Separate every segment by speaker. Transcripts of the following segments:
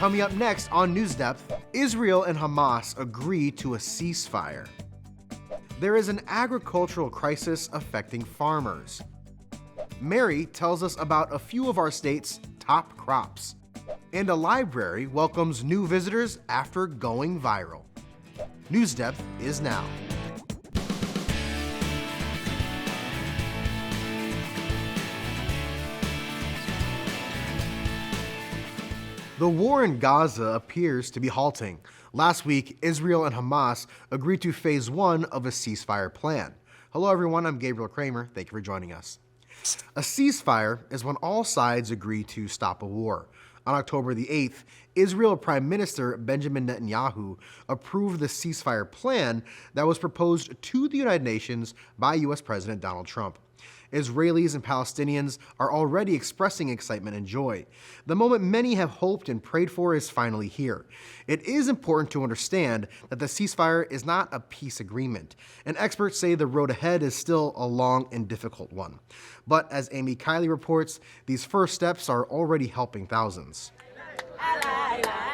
Speaker 1: Coming up next on NewsDepth, Israel and Hamas agree to a ceasefire. There is an agricultural crisis affecting farmers. Mary tells us about a few of our state's top crops. And a library welcomes new visitors after going viral. NewsDepth is now. The war in Gaza appears to be halting. Last week, Israel and Hamas agreed to phase 1 of a ceasefire plan. Hello everyone, I'm Gabriel Kramer. Thank you for joining us. A ceasefire is when all sides agree to stop a war. On October the 8th, Israel Prime Minister Benjamin Netanyahu approved the ceasefire plan that was proposed to the United Nations by U.S. President Donald Trump. Israelis and Palestinians are already expressing excitement and joy. The moment many have hoped and prayed for is finally here. It is important to understand that the ceasefire is not a peace agreement, and experts say the road ahead is still a long and difficult one. But as Amy reports, these first steps are already helping thousands.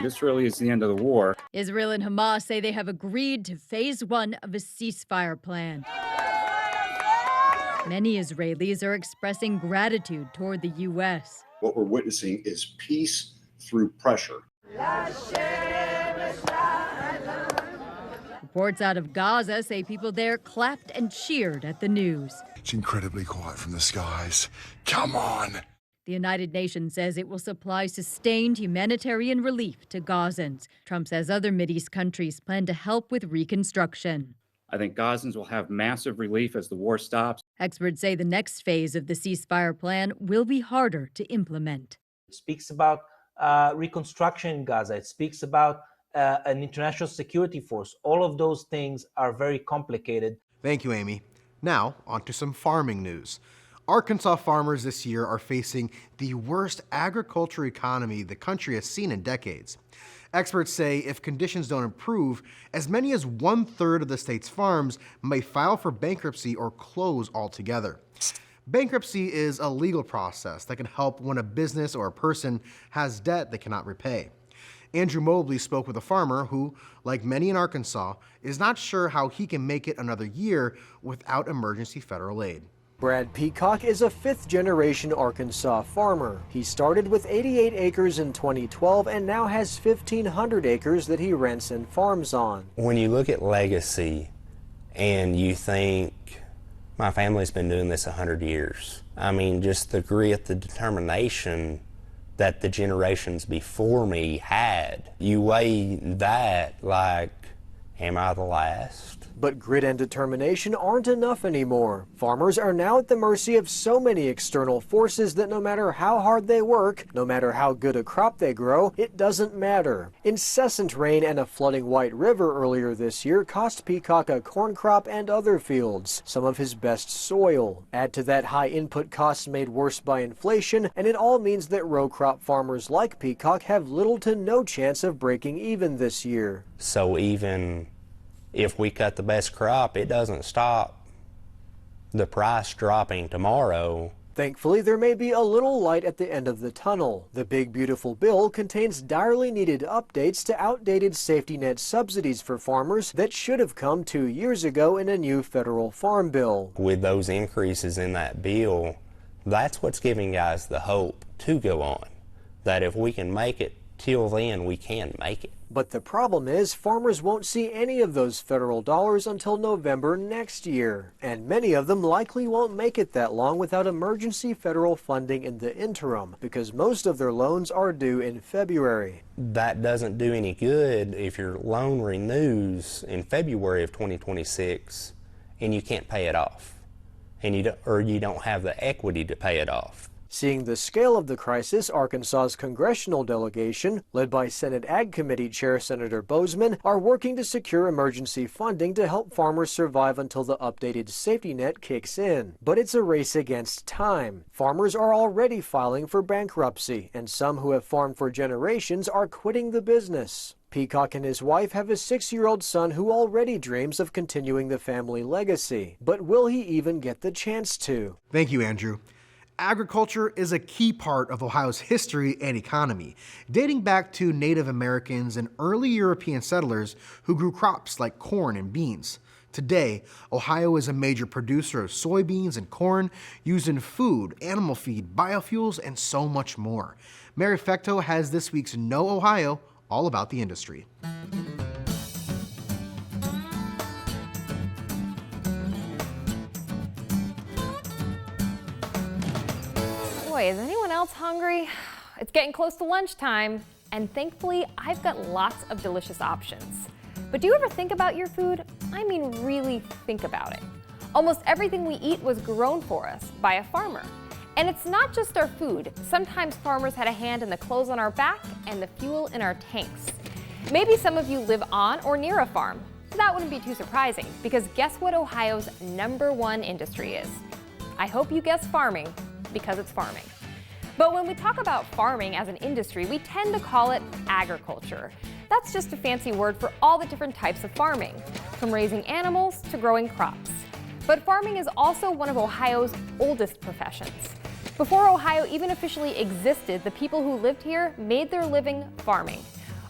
Speaker 2: This really is the end of the war.
Speaker 3: Israel and Hamas say they have agreed to phase 1 of a ceasefire plan. Many Israelis are expressing gratitude toward the U.S.
Speaker 4: What we're witnessing is peace through pressure.
Speaker 3: Reports out of Gaza say people there clapped and cheered at the news.
Speaker 5: It's incredibly quiet from the skies. Come on!
Speaker 3: The United Nations says it will supply sustained humanitarian relief to Gazans. Trump says other Mideast countries plan to help with reconstruction.
Speaker 2: I think Gazans will have massive relief as the war stops.
Speaker 3: Experts say the next phase of the ceasefire plan will be harder to implement.
Speaker 6: It speaks about reconstruction in Gaza. It speaks about an international security force. All of those things are very complicated.
Speaker 1: Thank you, Amy. Now, on to some farming news. Arkansas farmers this year are facing the worst agriculture economy the country has seen in decades. Experts say if conditions don't improve, as many as 1/3 of the state's farms may file for bankruptcy or close altogether. Bankruptcy is a legal process that can help when a business or a person has debt they cannot repay. Andrew Mobley spoke with a farmer who, like many in Arkansas, is not sure how he can make it another year without emergency federal aid.
Speaker 7: Brad Peacock is a fifth-generation Arkansas farmer. He started with 88 acres in 2012 and now has 1,500 acres that he rents and farms on.
Speaker 8: When you look at legacy and you think, my family's been doing this 100 years. I mean, just the grit, the determination that the generations before me had. You weigh that like, am I the last?
Speaker 7: But grit and determination aren't enough anymore. Farmers are now at the mercy of so many external forces that no matter how hard they work, no matter how good a crop they grow, it doesn't matter. Incessant rain and a flooding White River earlier this year cost Peacock a corn crop and other fields, some of his best soil. Add to that high input costs made worse by inflation, and it all means that row crop farmers like Peacock have little to no chance of breaking even this year.
Speaker 8: So even if we cut the best crop, it doesn't stop the price dropping tomorrow.
Speaker 7: Thankfully, there may be a little light at the end of the tunnel. The big beautiful bill contains direly needed updates to outdated safety net subsidies for farmers that should have come 2 years ago in a new federal farm bill.
Speaker 8: With those increases in that bill, that's what's giving guys the hope to go on. That if we can make it till then, we can make it.
Speaker 7: But the problem is farmers won't see any of those federal dollars until November next year. And many of them likely won't make it that long without emergency federal funding in the interim, because most of their loans are due in February.
Speaker 8: That doesn't do any good if your loan renews in February of 2026 and you can't pay it off, and you don't have the equity to pay it off.
Speaker 7: Seeing the scale of the crisis, Arkansas's congressional delegation, led by Senate Ag Committee Chair Senator Bozeman, are working to secure emergency funding to help farmers survive until the updated safety net kicks in. But it's a race against time. Farmers are already filing for bankruptcy, and some who have farmed for generations are quitting the business. Peacock and his wife have a 6-year-old son who already dreams of continuing the family legacy. But will he even get the chance to?
Speaker 1: Thank you, Andrew. Agriculture is a key part of Ohio's history and economy, dating back to Native Americans and early European settlers who grew crops like corn and beans. Today, Ohio is a major producer of soybeans and corn used in food, animal feed, biofuels, and so much more. Mary Fecto has this week's Know Ohio, all about the industry.
Speaker 9: Boy, is anyone else hungry? It's getting close to lunchtime, and thankfully, I've got lots of delicious options. But do you ever think about your food? I mean, really think about it. Almost everything we eat was grown for us by a farmer. And it's not just our food. Sometimes farmers had a hand in the clothes on our back and the fuel in our tanks. Maybe some of you live on or near a farm. That wouldn't be too surprising, because guess what Ohio's #1 industry is? I hope you guessed farming, because it's farming. But when we talk about farming as an industry, we tend to call it agriculture. That's just a fancy word for all the different types of farming, from raising animals to growing crops. But farming is also one of Ohio's oldest professions. Before Ohio even officially existed, the people who lived here made their living farming.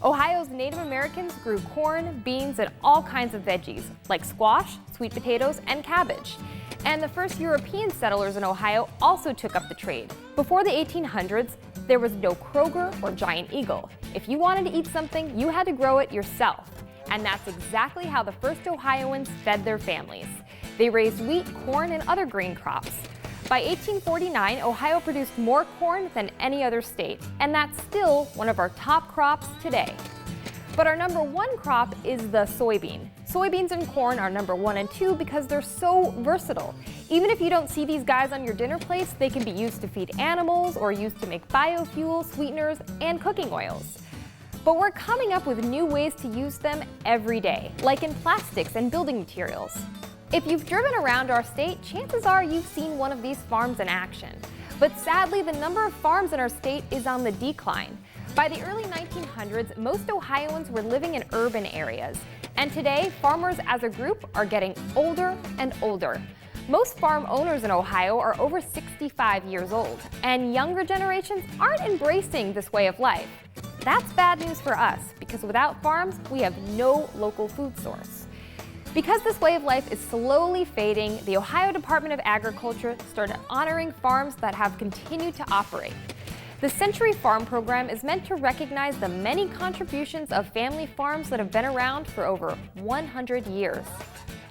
Speaker 9: Ohio's Native Americans grew corn, beans, and all kinds of veggies, like squash, sweet potatoes, and cabbage. And the first European settlers in Ohio also took up the trade. Before the 1800s, there was no Kroger or Giant Eagle. If you wanted to eat something, you had to grow it yourself. And that's exactly how the first Ohioans fed their families. They raised wheat, corn, and other grain crops. By 1849, Ohio produced more corn than any other state, and that's still one of our top crops today. But our #1 crop is the soybean. Soybeans and corn are #1 and 2 because they're so versatile. Even if you don't see these guys on your dinner plates, they can be used to feed animals or used to make biofuels, sweeteners, and cooking oils. But we're coming up with new ways to use them every day, like in plastics and building materials. If you've driven around our state, chances are you've seen one of these farms in action. But sadly, the number of farms in our state is on the decline. By the early 1900s, most Ohioans were living in urban areas. And today, farmers as a group are getting older and older. Most farm owners in Ohio are over 65 years old, and younger generations aren't embracing this way of life. That's bad news for us, because without farms, we have no local food source. Because this way of life is slowly fading, the Ohio Department of Agriculture started honoring farms that have continued to operate. The Century Farm Program is meant to recognize the many contributions of family farms that have been around for over 100 years.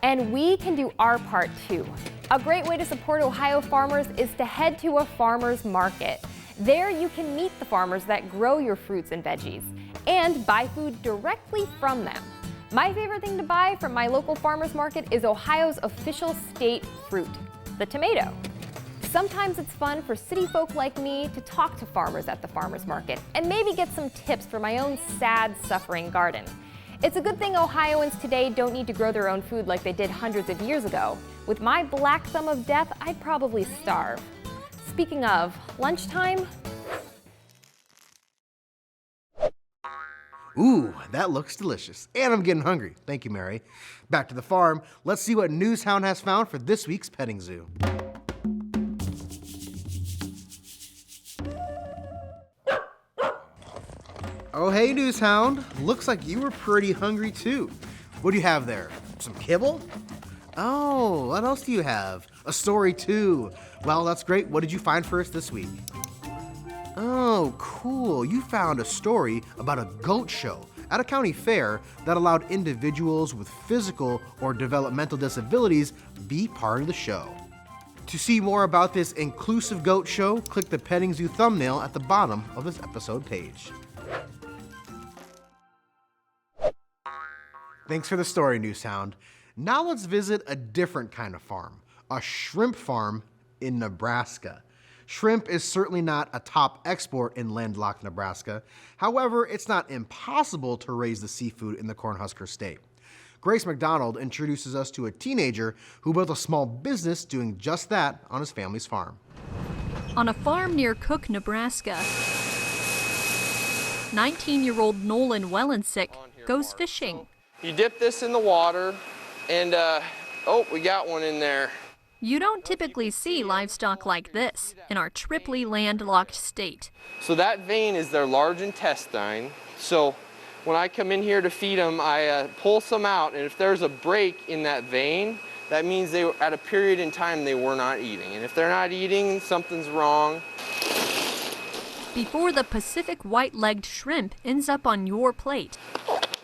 Speaker 9: And we can do our part too. A great way to support Ohio farmers is to head to a farmer's market. There you can meet the farmers that grow your fruits and veggies and buy food directly from them. My favorite thing to buy from my local farmer's market is Ohio's official state fruit, the tomato. Sometimes it's fun for city folk like me to talk to farmers at the farmer's market and maybe get some tips for my own sad, suffering garden. It's a good thing Ohioans today don't need to grow their own food like they did hundreds of years ago. With my black thumb of death, I'd probably starve. Speaking of, lunchtime?
Speaker 1: Ooh, that looks delicious. And I'm getting hungry. Thank you, Mary. Back to the farm. Let's see what NewsHound has found for this week's petting zoo. Oh, hey, NewsHound. Looks like you were pretty hungry, too. What do you have there? Some kibble? Oh, what else do you have? A story, too. Well, that's great. What did you find for us this week? Oh, cool. You found a story about a goat show at a county fair that allowed individuals with physical or developmental disabilities be part of the show. To see more about this inclusive goat show, click the Petting Zoo thumbnail at the bottom of this episode page. Thanks for the story, NewsHound. Now let's visit a different kind of farm, a shrimp farm in Nebraska. Shrimp is certainly not a top export in landlocked Nebraska. However, it's not impossible to raise the seafood in the Cornhusker State. Grace McDonald introduces us to a teenager who built a small business doing just that on his family's farm.
Speaker 10: On a farm near Cook, Nebraska, 19-year-old Nolan Wellensick goes fishing.
Speaker 11: You dip this in the water and, oh, we got one in there.
Speaker 10: You don't typically see livestock like this in our triply landlocked state.
Speaker 11: So that vein is their large intestine. So when I come in here to feed them, I pull some out, and if there's a break in that vein, that means they were at a period in time they were not eating. And if they're not eating, something's wrong.
Speaker 10: Before the Pacific white-legged shrimp ends up on your plate,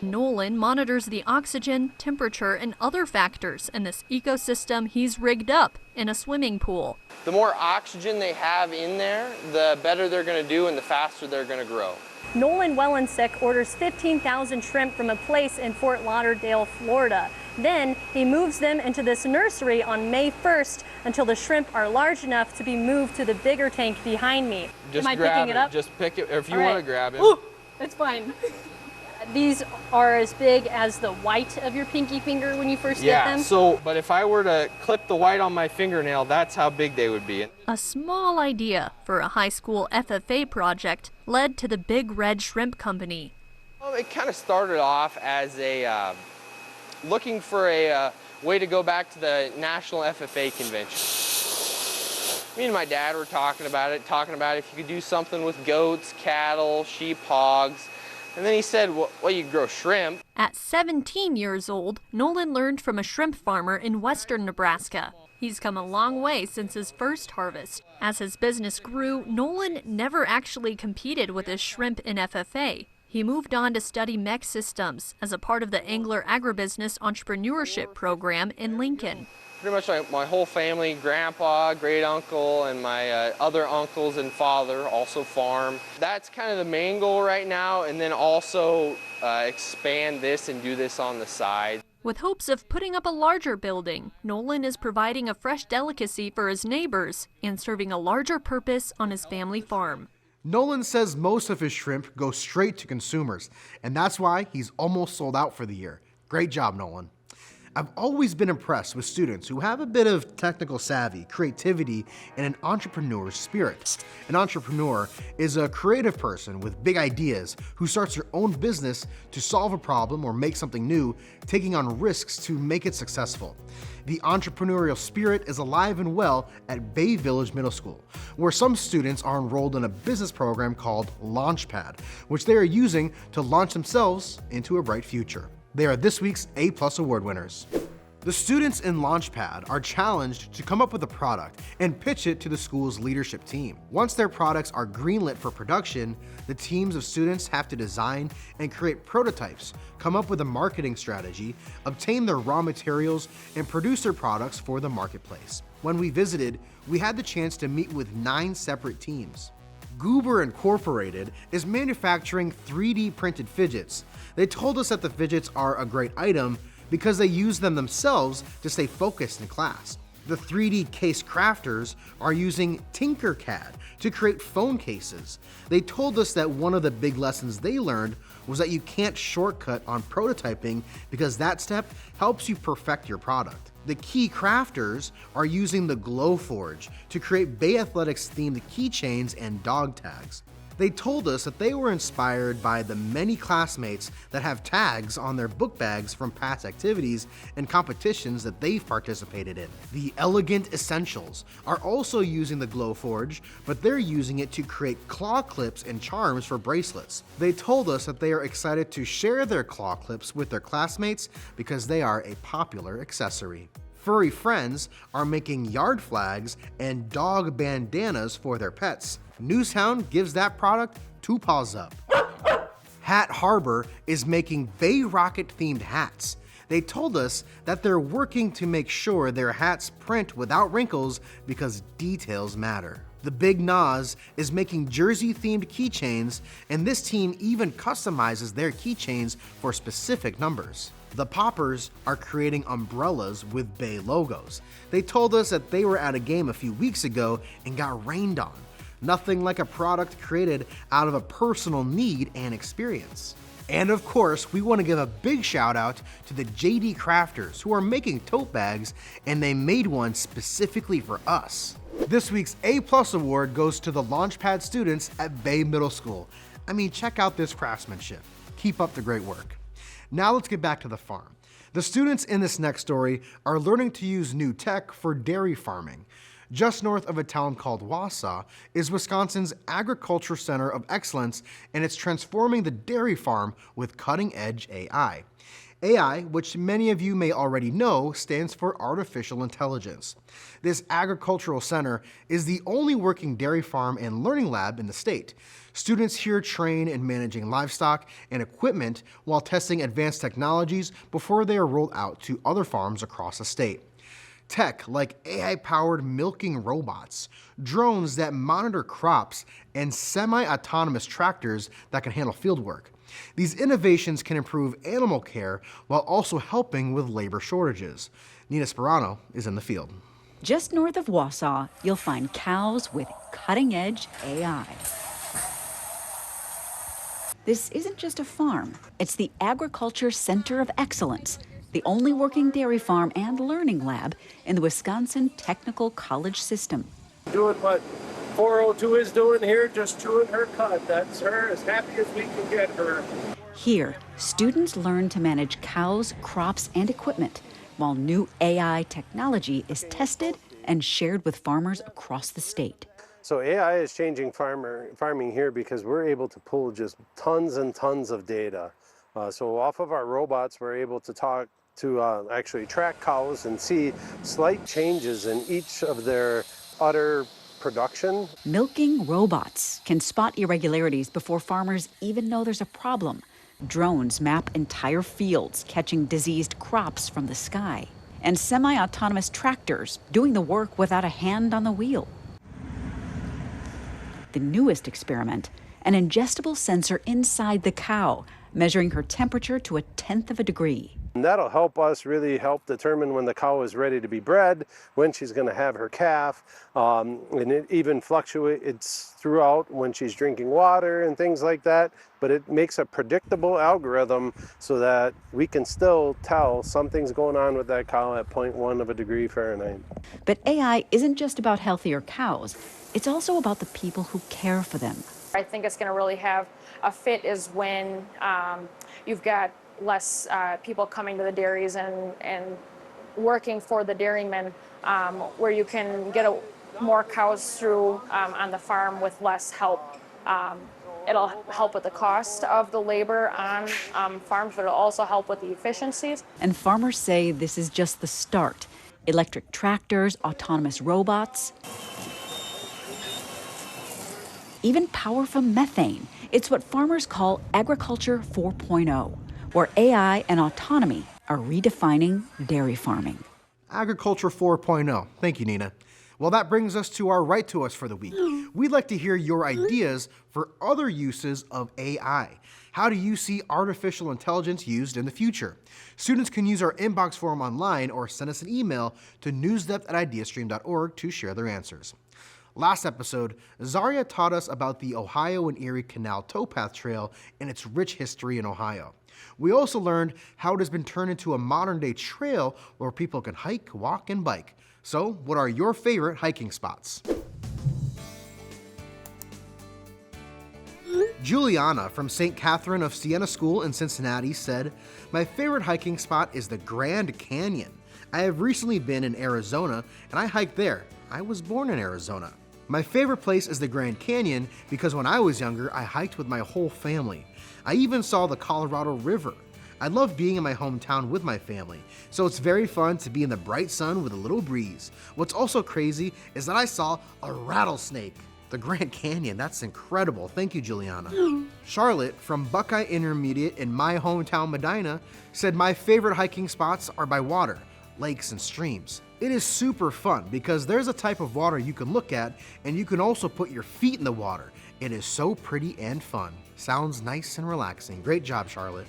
Speaker 10: Nolan monitors the oxygen, temperature, and other factors in this ecosystem he's rigged up in a swimming pool.
Speaker 11: The more oxygen they have in there, the better they're going to do and the faster they're going to grow.
Speaker 12: Nolan Wellensick orders 15,000 shrimp from a place in Fort Lauderdale, Florida. Then he moves them into this nursery on May 1st until the shrimp are large enough to be moved to the bigger tank behind me.
Speaker 11: Just
Speaker 12: Am I
Speaker 11: grab
Speaker 12: picking it up?
Speaker 11: Just pick it, or if you
Speaker 12: All
Speaker 11: want
Speaker 12: right.
Speaker 11: to grab it.
Speaker 12: Ooh, it's fine. These are as big as the white of your pinky finger when you first get them?
Speaker 11: So, but if I were to clip the white on my fingernail, that's how big they would be.
Speaker 10: A small idea for a high school FFA project led to the Big Red Shrimp Company.
Speaker 11: Well, it kind of started off as a looking for a way to go back to the National FFA convention. Me and my dad were talking about if you could do something with goats, cattle, sheep, hogs. And then he said, well, you grow shrimp.
Speaker 10: At 17 years old, Nolan learned from a shrimp farmer in western Nebraska. He's come a long way since his first harvest. As his business grew, Nolan never actually competed with his shrimp in FFA. He moved on to study mech systems as a part of the Angler Agribusiness Entrepreneurship Program in Lincoln.
Speaker 11: Pretty much my whole family, grandpa, great uncle, and my other uncles and father also farm. That's kind of the main goal right now, and then also expand this and do this on the side.
Speaker 10: With hopes of putting up a larger building, Nolan is providing a fresh delicacy for his neighbors and serving a larger purpose on his family farm.
Speaker 1: Nolan says most of his shrimp go straight to consumers, and that's why he's almost sold out for the year. Great job, Nolan. I've always been impressed with students who have a bit of technical savvy, creativity, and an entrepreneur's spirit. An entrepreneur is a creative person with big ideas who starts their own business to solve a problem or make something new, taking on risks to make it successful. The entrepreneurial spirit is alive and well at Bay Village Middle School, where some students are enrolled in a business program called Launchpad, which they are using to launch themselves into a bright future. They are this week's A+ award winners. The students in Launchpad are challenged to come up with a product and pitch it to the school's leadership team. Once their products are greenlit for production, the teams of students have to design and create prototypes, come up with a marketing strategy, obtain their raw materials, and produce their products for the marketplace. When we visited, we had the chance to meet with 9 separate teams. Goober Incorporated is manufacturing 3D printed fidgets. They told us that the fidgets are a great item because they use them themselves to stay focused in class. The 3D case crafters are using Tinkercad to create phone cases. They told us that one of the big lessons they learned was that you can't shortcut on prototyping because that step helps you perfect your product. The key crafters are using the Glowforge to create Bay Athletics themed keychains and dog tags. They told us that they were inspired by the many classmates that have tags on their book bags from past activities and competitions that they've participated in. The Elegant Essentials are also using the Glowforge, but they're using it to create claw clips and charms for bracelets. They told us that they are excited to share their claw clips with their classmates because they are a popular accessory. Furry Friends are making yard flags and dog bandanas for their pets. Newshound gives that product 2 paws up. Hat Harbor is making Bay Rocket themed hats. They told us that they're working to make sure their hats print without wrinkles because details matter. The Big Nas is making Jersey themed keychains, and this team even customizes their keychains for specific numbers. The Poppers are creating umbrellas with Bay logos. They told us that they were at a game a few weeks ago and got rained on. Nothing like a product created out of a personal need and experience. And of course, we want to give a big shout out to the JD Crafters who are making tote bags, and they made one specifically for us. This week's A+ award goes to the Launchpad students at Bay Middle School. I mean, check out this craftsmanship. Keep up the great work. Now let's get back to the farm. The students in this next story are learning to use new tech for dairy farming. Just north of a town called Wausau is Wisconsin's Agriculture Center of Excellence, and it's transforming the dairy farm with cutting-edge AI. AI, which many of you may already know, stands for artificial intelligence. This agricultural center is the only working dairy farm and learning lab in the state. Students here train in managing livestock and equipment while testing advanced technologies before they are rolled out to other farms across the state. Tech like AI-powered milking robots, drones that monitor crops, and semi-autonomous tractors that can handle fieldwork. These innovations can improve animal care while also helping with labor shortages. Nina Sperano is in the field.
Speaker 13: Just north of Wausau, you'll find cows with cutting-edge AI. This isn't just a farm, it's the Agriculture Center of Excellence, the only working dairy farm and learning lab in the Wisconsin Technical College system.
Speaker 14: Doing what 402 is doing here, just chewing her cud. That's her, as happy as we can get her.
Speaker 13: Here, students learn to manage cows, crops, and equipment, while new AI technology is tested and shared with farmers across the state.
Speaker 14: So AI is changing farming here because we're able to pull just tons and tons of data. So off of our robots, we're able to talk to actually track cows and see slight changes in each of their udder production.
Speaker 13: Milking robots can spot irregularities before farmers even know there's a problem. Drones map entire fields, catching diseased crops from the sky. And semi-autonomous tractors doing the work without a hand on the wheel. The newest experiment, an ingestible sensor inside the cow, measuring her temperature to 1/10 of a degree.
Speaker 14: And that'll help us really help determine when the cow is ready to be bred, when she's going to have her calf, and it even fluctuates throughout when she's drinking water and things like that. But it makes a predictable algorithm so that we can still tell something's going on with that cow at 0.1 of a degree Fahrenheit.
Speaker 13: But AI isn't just about healthier cows. It's also about the people who care for them.
Speaker 15: I think it's going to really have a fit is when you've got less people coming to the dairies and working for the dairymen, where you can get more cows through on the farm with less help. It'll help with the cost of the labor on farms, but it'll also help with the efficiencies.
Speaker 13: And farmers say this is just the start. Electric tractors, autonomous robots, even power from methane. It's what farmers call Agriculture 4.0, where AI and autonomy are redefining dairy farming.
Speaker 1: Agriculture 4.0. Thank you, Nina. Well, that brings us to our Write to Us for the week. We'd like to hear your ideas for other uses of AI. How do you see artificial intelligence used in the future? Students can use our inbox form online or send us an email to newsdepth@ideastream.org to share their answers. Last episode, Zaria taught us about the Ohio and Erie Canal Towpath Trail and its rich history in Ohio. We also learned how it has been turned into a modern-day trail where people can hike, walk, and bike. So, what are your favorite hiking spots? Juliana from St. Catherine of Siena School in Cincinnati said, "My favorite hiking spot is the Grand Canyon. I have recently been in Arizona, and I hiked there. I was born in Arizona. My favorite place is the Grand Canyon because when I was younger, I hiked with my whole family. I even saw the Colorado River. I love being in my hometown with my family, so it's very fun to be in the bright sun with a little breeze. What's also crazy is that I saw a rattlesnake." The Grand Canyon, that's incredible. Thank you, Juliana. Charlotte from Buckeye Intermediate in my hometown, Medina, said, "My favorite hiking spots are by water, lakes, and streams. It is super fun because there's a type of water you can look at and you can also put your feet in the water. It is so pretty and fun. Sounds nice and relaxing." Great job, Charlotte.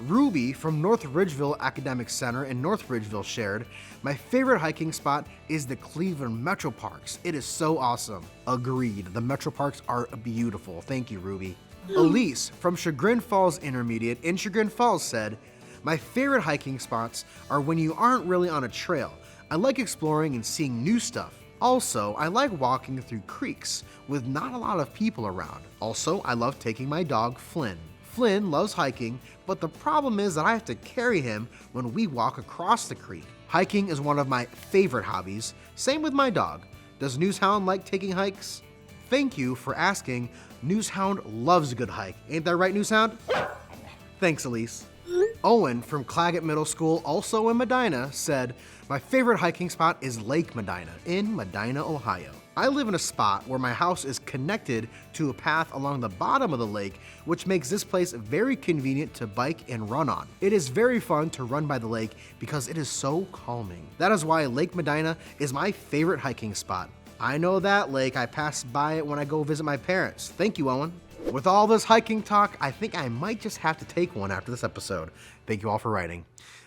Speaker 1: Ruby from North Ridgeville Academic Center in North Ridgeville shared, "My favorite hiking spot is the Cleveland Metro Parks. It is so awesome." Agreed. The Metro Parks are beautiful. Thank you, Ruby. Elise from Chagrin Falls Intermediate in Chagrin Falls said, "My favorite hiking spots are when you aren't really on a trail. I like exploring and seeing new stuff. Also, I like walking through creeks with not a lot of people around. Also, I love taking my dog, Flynn, Flynn loves hiking, but the problem is that I have to carry him when we walk across the creek. Hiking is one of my favorite hobbies, same with my dog. Does Newshound like taking hikes? Thank you for asking. Newshound loves a good hike. Ain't that right, Newshound? Thanks, Elise. Owen from Claggett Middle School, also in Medina, said, my favorite hiking spot is Lake Medina in Medina, Ohio. I live in a spot where my house is connected to a path along the bottom of the lake, which makes this place very convenient to bike and run on. It is very fun to run by the lake because it is so calming. That is why Lake Medina is my favorite hiking spot. I know that lake. I pass by it when I go visit my parents. Thank you, Owen. With all this hiking talk, I think I might just have to take one after this episode. Thank you all for writing.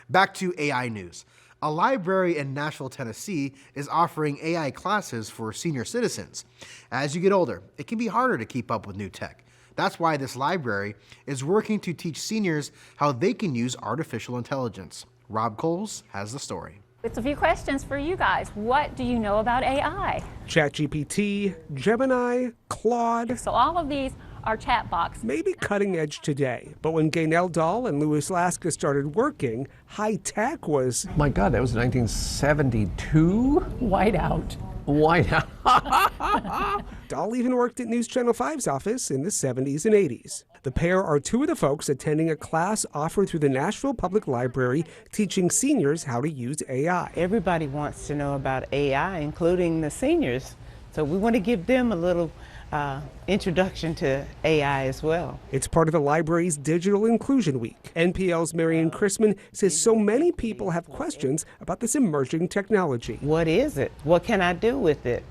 Speaker 1: Back to AI news. A library in Nashville, Tennessee is offering AI classes for senior citizens. As you get older, it can be harder to keep up with new tech. That's why this library is working to teach seniors how they can use artificial intelligence. Rob Coles has the story.
Speaker 16: It's a few questions for you guys. What do you know about AI?
Speaker 17: ChatGPT, Gemini, Claude.
Speaker 16: So all of these are chat box.
Speaker 17: Maybe cutting edge today, but when Gaynell Dahl and Louis Laska started working, high tech was...
Speaker 18: My God, that was 1972?
Speaker 16: Whiteout.
Speaker 18: Whiteout.
Speaker 17: Dahl even worked at News Channel 5's office in the 70s and 80s. The pair are two of the folks attending a class offered through the Nashville Public Library teaching seniors how to use AI.
Speaker 19: Everybody wants to know about AI, including the seniors. So we want to give them a little introduction to AI as well.
Speaker 17: It's part of the library's Digital Inclusion Week. NPL's Marion Chrisman says so many people have questions about this emerging technology.
Speaker 19: What is it? What can I do with it?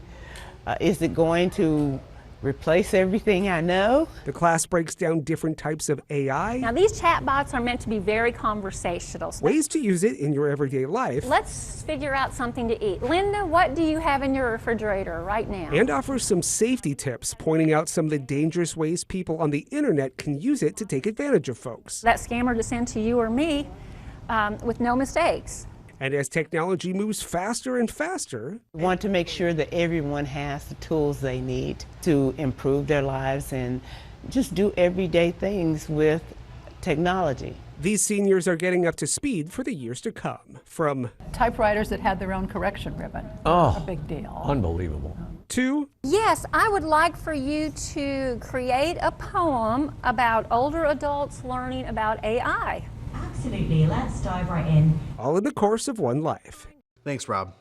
Speaker 19: Is it going to replace everything I know?
Speaker 17: The class breaks down different types of AI.
Speaker 16: Now these chat bots are meant to be very conversational.
Speaker 17: Ways to use it in your everyday life.
Speaker 16: Let's figure out something to eat. Linda, what do you have in your refrigerator right now?
Speaker 17: And offers some safety tips, pointing out some of the dangerous ways people on the internet can use it to take advantage of folks.
Speaker 16: That scammer to send to you or me with no mistakes.
Speaker 17: And as technology moves faster and faster,
Speaker 19: we want to make sure that everyone has the tools they need to improve their lives and just do everyday things with technology.
Speaker 17: These seniors are getting up to speed for the years to come. From
Speaker 20: typewriters that had their own correction ribbon.
Speaker 18: Oh,
Speaker 20: a big deal.
Speaker 18: Unbelievable.
Speaker 17: To
Speaker 12: yes, I would like for you to create a poem about older adults learning about AI.
Speaker 21: Absolutely, let's dive right in.
Speaker 17: All in the course of one life.
Speaker 1: Thanks, Rob.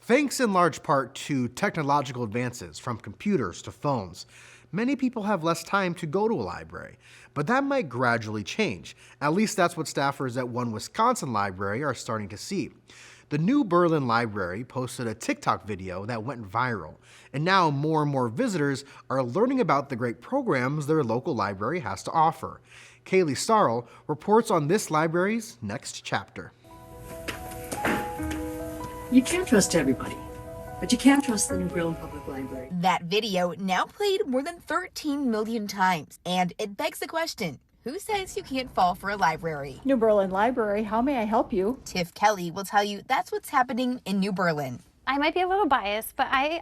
Speaker 1: Thanks in large part to technological advances, from computers to phones, many people have less time to go to a library, but that might gradually change. At least that's what staffers at one Wisconsin library are starting to see. The New Berlin Library posted a TikTok video that went viral, and now more and more visitors are learning about the great programs their local library has to offer. Kaylee Starl reports on this library's next chapter.
Speaker 22: You can't trust everybody, but you can trust the New Berlin Public Library.
Speaker 23: That video now played more than 13 million times, and it begs the question, who says you can't fall for a library?
Speaker 20: New Berlin Library, how may I help you?
Speaker 23: Tiff Kelly will tell you that's what's happening in New Berlin.
Speaker 24: I might be a little biased, but I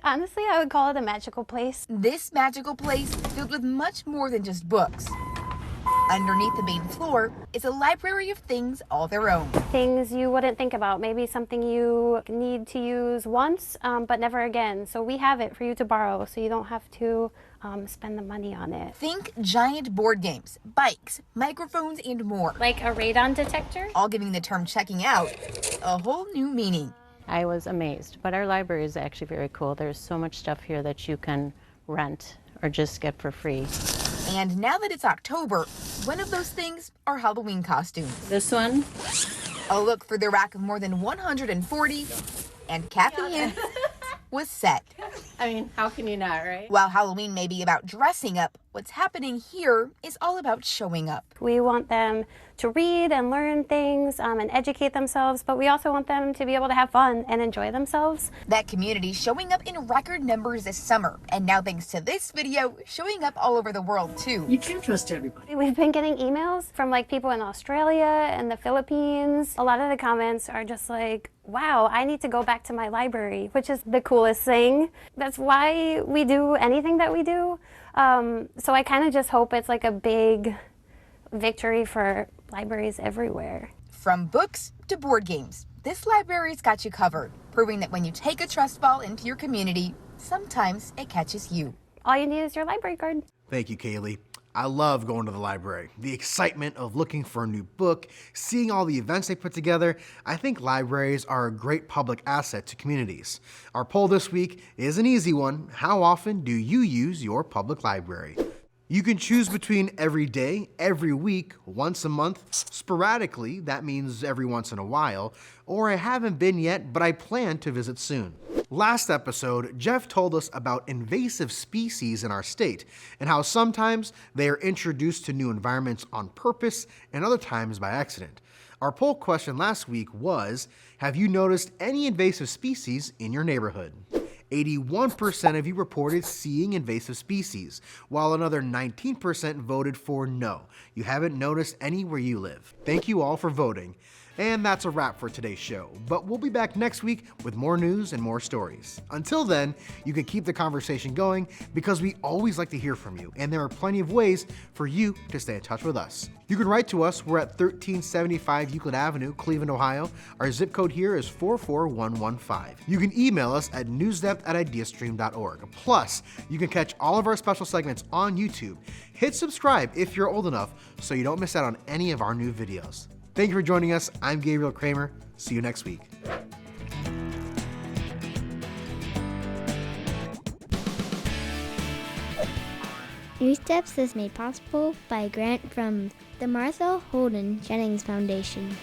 Speaker 24: would call it a magical place.
Speaker 23: This magical place filled with much more than just books. Underneath the main floor is a library of things all their own.
Speaker 24: Things you wouldn't think about, maybe something you need to use once, but never again. So we have it for you to borrow, so you don't have to spend the money on it.
Speaker 23: Think giant board games, bikes, microphones, and more.
Speaker 24: Like a radon detector?
Speaker 23: All giving the term checking out a whole new meaning.
Speaker 25: I was amazed, but our library is actually very cool. There's so much stuff here that you can rent or just get for free.
Speaker 23: And now that it's October, one of those things are Halloween costumes.
Speaker 25: This one?
Speaker 23: A look for the rack of more than 140, and Kathy Ann was set.
Speaker 25: I mean, how can you not, right?
Speaker 23: While Halloween may be about dressing up, what's happening here is all about showing up.
Speaker 24: We want them to read and learn things and educate themselves, but we also want them to be able to have fun and enjoy themselves.
Speaker 23: That community showing up in record numbers this summer, and now thanks to this video, showing up all over the world too.
Speaker 22: You can't trust everybody.
Speaker 24: We've been getting emails from people in Australia and the Philippines. A lot of the comments are just like, wow, I need to go back to my library, which is the coolest thing. That's why we do anything that we do. So I kind of just hope it's a big victory for libraries everywhere.
Speaker 23: From books to board games, this library's got you covered, proving that when you take a trust ball into your community, sometimes it catches you.
Speaker 24: All you need is your library card.
Speaker 1: Thank you, Kaylee. I love going to the library. The excitement of looking for a new book, seeing all the events they put together. I think libraries are a great public asset to communities. Our poll this week is an easy one. How often do you use your public library? You can choose between every day, every week, once a month, sporadically, that means every once in a while, or I haven't been yet, but I plan to visit soon. Last episode, Jeff told us about invasive species in our state and how sometimes they are introduced to new environments on purpose and other times by accident. Our poll question last week was, have you noticed any invasive species in your neighborhood? 81% of you reported seeing invasive species, while another 19% voted for no. You haven't noticed any where you live. Thank you all for voting. And that's a wrap for today's show, but we'll be back next week with more news and more stories. Until then, you can keep the conversation going because we always like to hear from you, and there are plenty of ways for you to stay in touch with us. You can write to us. We're at 1375 Euclid Avenue, Cleveland, Ohio. Our zip code here is 44115. You can email us at newsdepth@ideastream.org. Plus, you can catch all of our special segments on YouTube. Hit subscribe if you're old enough so you don't miss out on any of our new videos. Thank you for joining us. I'm Gabriel Kramer. See you next week.
Speaker 2: NewsDepth is made possible by a grant from the Martha Holden Jennings Foundation.